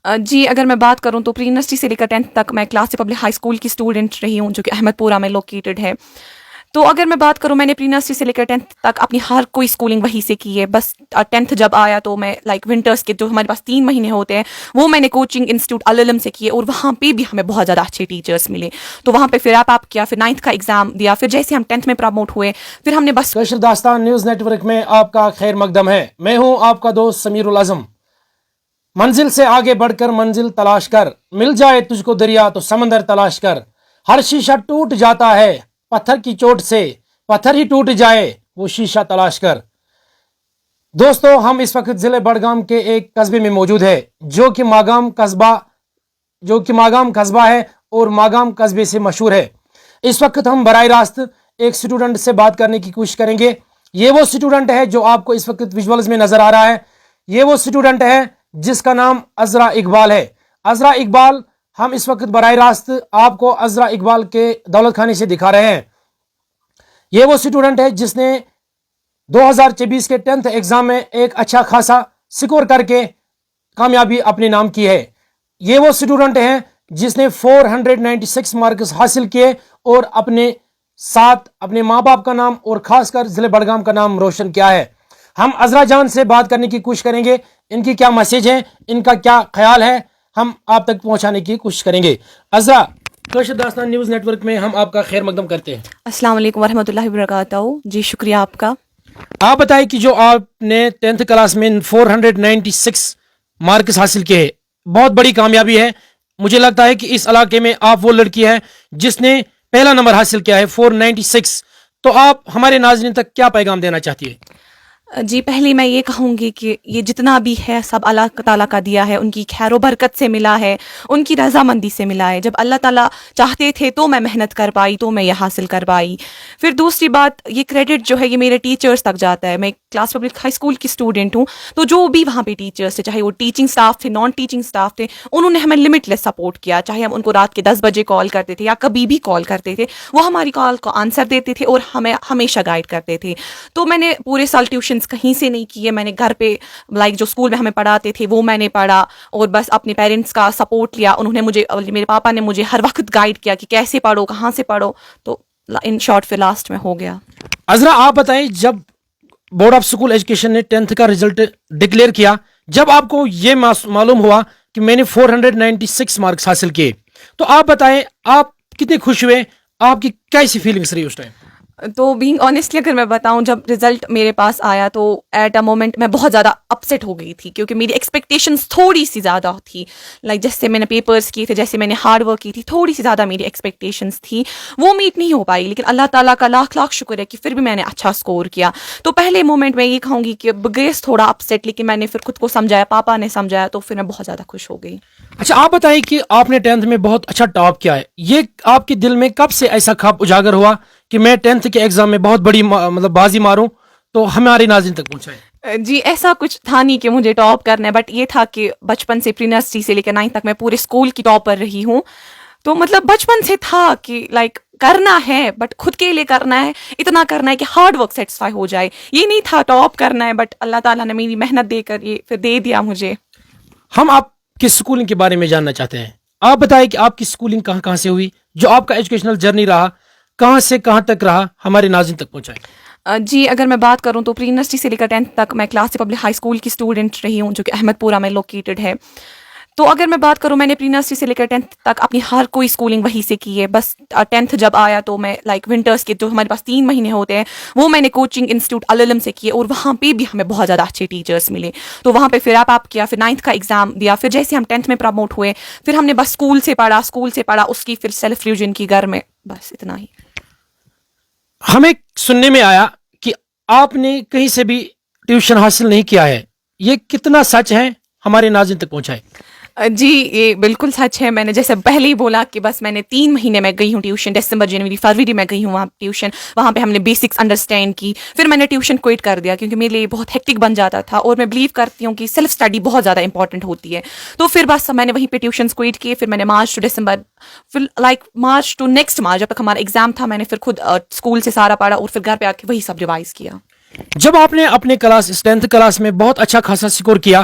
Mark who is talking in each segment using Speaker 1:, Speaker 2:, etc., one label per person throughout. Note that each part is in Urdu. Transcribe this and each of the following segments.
Speaker 1: جی اگر میں بات کروں تو پری یونیورسٹی سے لے کر 10th تک میں کلاس پبلک ہائی اسکول کی اسٹوڈنٹ رہی ہوں جو کہ احمد پورہ میں لوکیٹڈ ہے. تو اگر میں بات کروں میں نے پری یونیورسٹی سے لے کر 10th تک اپنی ہر کوئی اسکولنگ وہیں سے کی ہے. بس 10th جب آیا تو میں ونٹرس کے جو ہمارے پاس 3 مہینے ہوتے ہیں وہ میں نے کوچنگ انسٹیٹیوٹ العلم سے کیے اور وہاں پہ بھی ہمیں بہت زیادہ اچھے ٹیچرس ملے. تو وہاں پہ پھر ریپ اپ کیا, پھر 9th کا ایگزام دیا, پھر جیسے ہم 10th میں پروموٹ ہوئے پھر ہم نے بس
Speaker 2: کوشر داستان نیوز نیٹ ورک میں آپ کا خیر مقدم ہے. میں ہوں آپ کا دوست سمیر العظم. منزل سے آگے بڑھ کر منزل تلاش کر, مل جائے تجھ کو دریا تو سمندر تلاش کر. ہر شیشہ ٹوٹ جاتا ہے پتھر کی چوٹ سے, پتھر ہی ٹوٹ جائے وہ شیشہ تلاش کر. دوستو ہم اس وقت ضلع بڑگام کے ایک قصبے میں موجود ہے جو کہ ماگام قصبہ ہے اور ماگام قصبے سے مشہور ہے. اس وقت ہم براہ راست ایک اسٹوڈنٹ سے بات کرنے کی کوشش کریں گے. یہ وہ اسٹوڈنٹ ہے جو آپ کو اس وقت ویژولز میں نظر آ رہا ہے. یہ وہ اسٹوڈنٹ ہے جس کا نام عذرا اقبال ہے. عذرا اقبال, ہم اس وقت براہ راست آپ کو عذرا اقبال کے دولت خانے سے دکھا رہے ہیں. یہ وہ اسٹوڈنٹ ہے جس نے 2024 کے 10th ایگزام میں ایک اچھا خاصا سکور کر کے کامیابی اپنے نام کی ہے. یہ وہ اسٹوڈنٹ ہیں جس نے 496 مارکس حاصل کیے اور اپنے ساتھ اپنے ماں باپ کا نام اور خاص کر ضلع بڑگام کا نام روشن کیا ہے. ہم عذرا جان سے بات کرنے کی کوشش کریں گے, ان کی کیا میسج ہے, ان کا کیا خیال ہے, ہم آپ تک پہنچانے کی کوشش کریں گے. عذرا, کوشر داستان نیوز نیٹ ورک میں ہم آپ کا خیر مقدم کرتے ہیں.
Speaker 1: السلام علیکم ورحمۃ اللہ وبرکاتہ. جی شکریہ آپ کا.
Speaker 2: آپ بتائیں کہ جو آپ نے 10th کلاس میں 496 مارکس حاصل کیے, بہت بڑی کامیابی ہے. مجھے لگتا ہے کہ اس علاقے میں آپ وہ لڑکی ہے جس نے پہلا نمبر حاصل کیا ہے 496. تو آپ ہمارے ناظرین تک کیا پیغام دینا چاہتی ہے؟
Speaker 1: جی پہلی میں یہ کہوں گی کہ یہ جتنا بھی ہے سب اللہ تعالیٰ کا دیا ہے, ان کی خیر و برکت سے ملا ہے, ان کی رضامندی سے ملا ہے. جب اللہ تعالیٰ چاہتے تھے تو میں محنت کر پائی, تو میں یہ حاصل کر پائی. پھر دوسری بات, یہ کریڈٹ جو ہے یہ میرے ٹیچرز تک جاتا ہے. میں کلاس پبلک ہائی اسکول کی اسٹوڈنٹ ہوں, تو جو بھی وہاں پہ ٹیچرس تھے, چاہے وہ ٹیچنگ اسٹاف تھے, نان ٹیچنگ اسٹاف تھے, انہوں نے ہمیں لمٹ لیس سپورٹ کیا. چاہے ہم ان کو رات کے 10 بجے کال کرتے تھے یا کبھی بھی کال کرتے تھے, وہ ہماری کال کو آنسر دیتے تھے اور ہمیں ہمیشہ گائیڈ کرتے تھے. تو میں نے پورے سال ٹیوشنس کہیں سے نہیں کی, میں نے گھر پہ جو اسکول میں ہمیں پڑھاتے تھے وہ میں نے پڑھا اور بس اپنے پیرنٹس کا سپورٹ لیا. انہوں نے مجھے, میرے پاپا نے مجھے ہر وقت گائیڈ کیا کہ کیسے پڑھو, کہاں سے پڑھو. تو ان شارٹ پھر لاسٹ میں ہو گیا.
Speaker 2: عذرا آپ بتائیں, جب بورڈ آف اسکول ایجوکیشن نے 10th کا رزلٹ ڈکلیئر کیا, جب آپ کو یہ معلوم ہوا کہ میں نے 496 مارکس حاصل کیے, تو آپ بتائیں آپ کتنے خوش ہوئے, آپ کی کیسی فیلنگس رہی اس ٹائم؟
Speaker 1: تو بینگ آنیسٹلی اگر میں بتاؤں, جب رزلٹ میرے پاس آیا تو ایٹ اے مومنٹ میں بہت زیادہ اپسیٹ ہو گئی تھی, کیونکہ میری ایکسپیکٹیشنس تھوڑی سی زیادہ تھی. جیسے میں نے پیپرس کیے تھے, جیسے میں نے ہارڈ ورک کی تھی, تھوڑی سی زیادہ میری ایکسپیکٹیشنس تھی, وہ میٹ نہیں ہو پائی. لیکن اللہ تعالیٰ کا لاکھ لاکھ شکر ہے کہ پھر بھی میں نے اچھا اسکور کیا. تو پہلے مومنٹ میں یہ کہوں گی کہ گیس تھوڑا اپسیٹ, لیکن میں نے پھر خود کو سمجھایا, پاپا نے سمجھایا, تو پھر میں بہت زیادہ خوش ہو گئی.
Speaker 2: اچھا آپ بتائیں کہ آپ نے 10th میں بہت اچھا ٹاپ کیا ہے, یہ آپ کے دل میں کب سے ایسا خواب اجاگر ہوا کہ میں 10th کے ایگزام میں بہت بڑی بازی ماروں, تو ہمارے ناظرین تک پہنچائیں؟
Speaker 1: جی ایسا کچھ تھا نہیں کہ مجھے ٹاپ کرنا ہے, بٹ یہ تھا کہ بچپن سے پری نرسری سے لے کے 9th تک میں پورے اسکول کی ٹاپر رہی ہوں. تو بچپن سے تھا کہ کرنا ہے, بٹ خود کے لیے کرنا ہے, اتنا کرنا ہے کہ ہارڈ ورک سیٹسفائی ہو جائے. یہ نہیں تھا ٹاپ کرنا ہے, بٹ اللہ تعالیٰ نے میری محنت دے کر یہ پھر دے دیا مجھے.
Speaker 2: ہم آپ کی اسکولنگ کے بارے میں جاننا چاہتے ہیں. آپ بتائیں کہ آپ کی اسکولنگ کہاں کہاں سے ہوئی, جو آپ کا ایجوکیشنل جرنی رہا, کہاں سے کہاں تک رہا, ہمارے ناظرین تک پہنچائیں.
Speaker 1: جی اگر میں بات کروں تو پری یونیورسٹی سے لے کر 10th تک میں کلاس پبلک ہائی اسکول کی اسٹوڈنٹ رہی ہوں جو کہ احمد پورہ میں لوکیٹڈ ہے. تو اگر میں بات کروں میں نے پری یونیورسٹی سے لے کر 10th تک اپنی ہر کوئی اسکولنگ وہیں سے کی ہے. بس 10th جب آیا تو میں ونٹرس کے جو ہمارے پاس 3 مہینے ہوتے ہیں وہ میں نے کوچنگ انسٹیٹیوٹ العلم سے کیے اور وہاں پہ بھی ہمیں بہت زیادہ اچھے ٹیچرس ملے. تو وہاں پہ پھر ریپ اپ کیا, پھر 9th کا ایگزام دیا, پھر جیسے ہم 10th میں پروموٹ ہوئے پھر ہم نے بس اسکول سے پڑھا اس کی پھر سیلف ریویژن کی گھر میں, بس اتنا ہی.
Speaker 2: ہمیں سننے میں آیا کہ آپ نے کہیں سے بھی ٹیوشن حاصل نہیں کیا ہے, یہ کتنا سچ ہے, ہمارے ناظرین تک پہنچائے.
Speaker 1: جی یہ بالکل سچ ہے. میں نے جیسے پہلے ہی بولا کہ بس میں نے 3 مہینے میں گئی ہوں ٹیوشن, دسمبر جنوری فروری میں گئی ہوں وہاں ٹیوشن. وہاں پہ ہم نے بیسکس انڈرسٹینڈ کی, پھر میں نے ٹیوشن کوئٹ کر دیا کیونکہ میرے لیے بہت ہیکٹک بن جاتا تھا, اور میں بلیو کرتی ہوں کہ سیلف اسٹڈی بہت زیادہ امپورٹنٹ ہوتی ہے. تو پھر بس میں نے وہیں پہ ٹیوشنس کوئٹ کیے. پھر میں نے مارچ ٹو ڈسمبر, پھر مارچ ٹو نیکسٹ مارچ جب تک ہمارا ایگزام تھا, میں نے پھر خود اسکول سے سارا پڑھا اور پھر گھر پہ آ کے وہی سب ریوائز کیا.
Speaker 2: جب آپ نے اپنے 10th کلاس میں بہت اچھا خاصا سکور کیا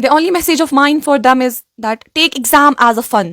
Speaker 1: The only message of mine for them is that take exam as a fun.